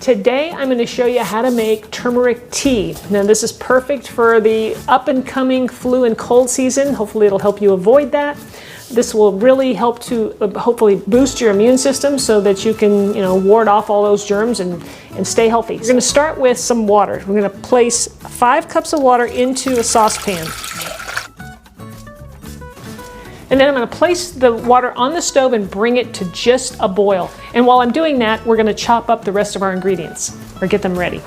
Today I'm going to show you how to make turmeric tea. Now this is perfect for the up and coming flu and cold season. Hopefully it'll help you avoid that. This will really help to hopefully boost your immune system so that you can, ward off all those germs and stay healthy. We're going to start with some water. We're going to place 5 cups of water into a saucepan. And then I'm going to place the water on the stove and bring it to just a boil. And while I'm doing that, we're going to chop up the rest of our ingredients or get them ready.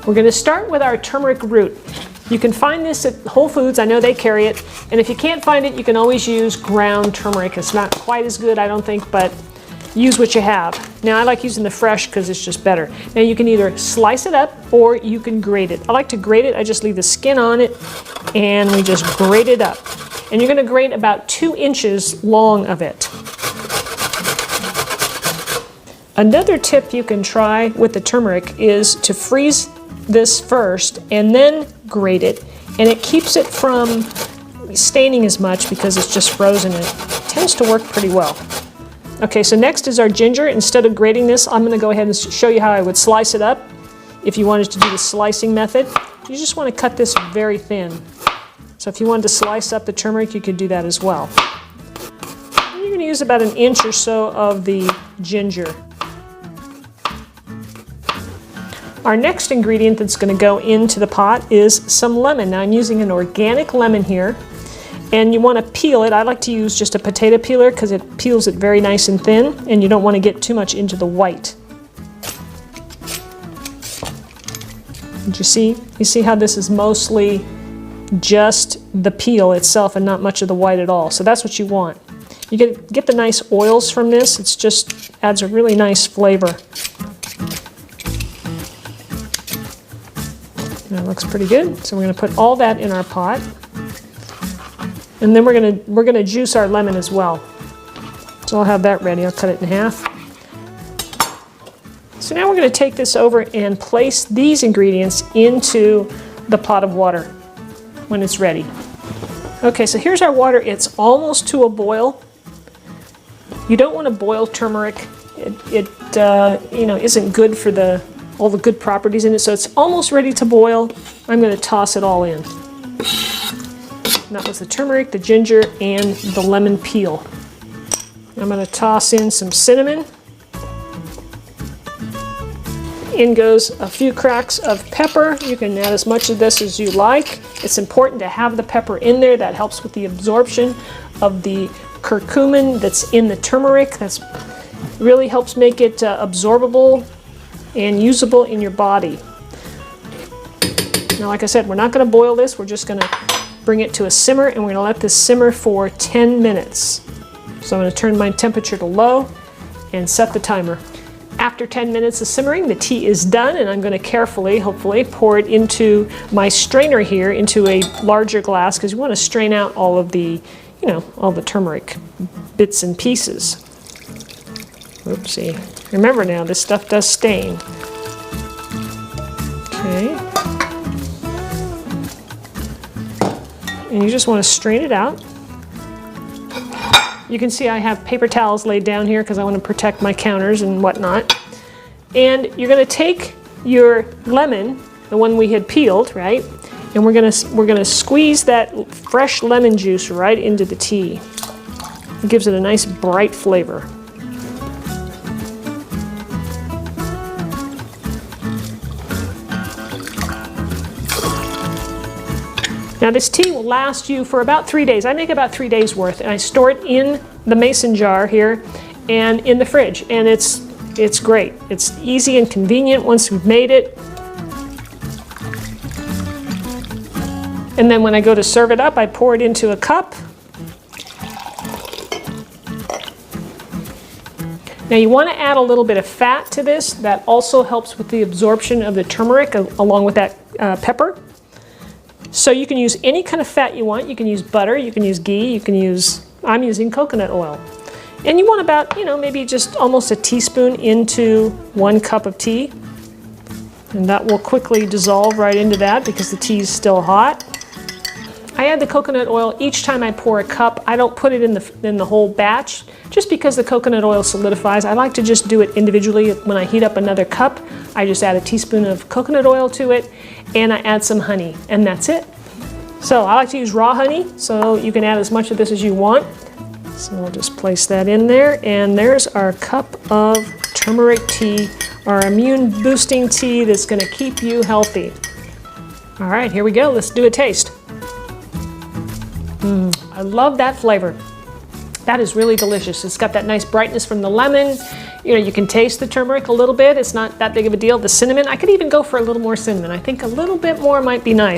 We're going to start with our turmeric root. You can find this at Whole Foods. I know they carry it. And if you can't find it, you can always use ground turmeric. It's not quite as good, I don't think, but use what you have. Now I like using the fresh because it's just better. Now you can either slice it up or you can grate it. I like to grate it. I just leave the skin on it and we just grate it up. And you're going to grate about 2 inches long of it. Another tip you can try with the turmeric is to freeze this first and then grate it, and it keeps it from staining as much because it's just frozen and it tends to work pretty well. Okay, so next is our ginger. Instead of grating this, I'm going to go ahead and show you how I would slice it up. If you wanted to do the slicing method, you just want to cut this very thin. So if you wanted to slice up the turmeric, you could do that as well. And you're going to use about 1 inch or so of the ginger. Our next ingredient that's going to go into the pot is some lemon. Now I'm using an organic lemon here, and you want to peel it. I like to use just a potato peeler because it peels it very nice and thin, and you don't want to get too much into the white. Did you see? You see how this is mostly just the peel itself and not much of the white at all. So that's what you want. You get the nice oils from this. It's just adds a really nice flavor. That looks pretty good. So we're going to put all that in our pot. And then we're going to juice our lemon as well. So I'll have that ready. I'll cut it in half. So now we're going to take this over and place these ingredients into the pot of water when it's ready. Okay, so here's our water. It's almost to a boil. You don't want to boil turmeric. It isn't good for all the good properties in it, so it's almost ready to boil. I'm going to toss it all in. And that was the turmeric, the ginger, and the lemon peel. I'm going to toss in some cinnamon. In goes a few cracks of pepper. You can add as much of this as you like. It's important to have the pepper in there. That helps with the absorption of the curcumin that's in the turmeric. That really helps make it absorbable and usable in your body. Now, like I said, we're not going to boil this. We're just going to bring it to a simmer, and we're going to let this simmer for 10 minutes. So I'm going to turn my temperature to low and set the timer. After 10 minutes of simmering, the tea is done, and I'm going to carefully, hopefully, pour it into my strainer here into a larger glass because you want to strain out all of the, all the turmeric bits and pieces. Oopsie. Remember now, this stuff does stain. Okay. And you just want to strain it out. You can see I have paper towels laid down here because I want to protect my counters and whatnot. And you're going to take your lemon, the one we had peeled, right? And we're going to squeeze that fresh lemon juice right into the tea. It gives it a nice bright flavor. Now this tea will last you for about 3 days. I make about 3 days worth, and I store it in the mason jar here and in the fridge, and it's great. It's easy and convenient once we've made it. And then when I go to serve it up, I pour it into a cup. Now you want to add a little bit of fat to this. That also helps with the absorption of the turmeric along with that pepper. So you can use any kind of fat you want. You can use butter, you can use ghee, I'm using coconut oil. And you want about, maybe just almost a teaspoon into 1 cup of tea. And that will quickly dissolve right into that because the tea is still hot. I add the coconut oil each time I pour a cup. I don't put it in the whole batch, just because the coconut oil solidifies. I like to just do it individually. When I heat up another cup, I just add a teaspoon of coconut oil to it, and I add some honey, and that's it. So I like to use raw honey, so you can add as much of this as you want. So we'll just place that in there, and there's our cup of turmeric tea, our immune boosting tea that's going to keep you healthy. All right, here we go. Let's do a taste. I love that flavor. That is really delicious. It's got that nice brightness from the lemon. You know, you can taste the turmeric a little bit. It's not that big of a deal. The cinnamon, I could even go for a little more cinnamon. I think a little bit more might be nice.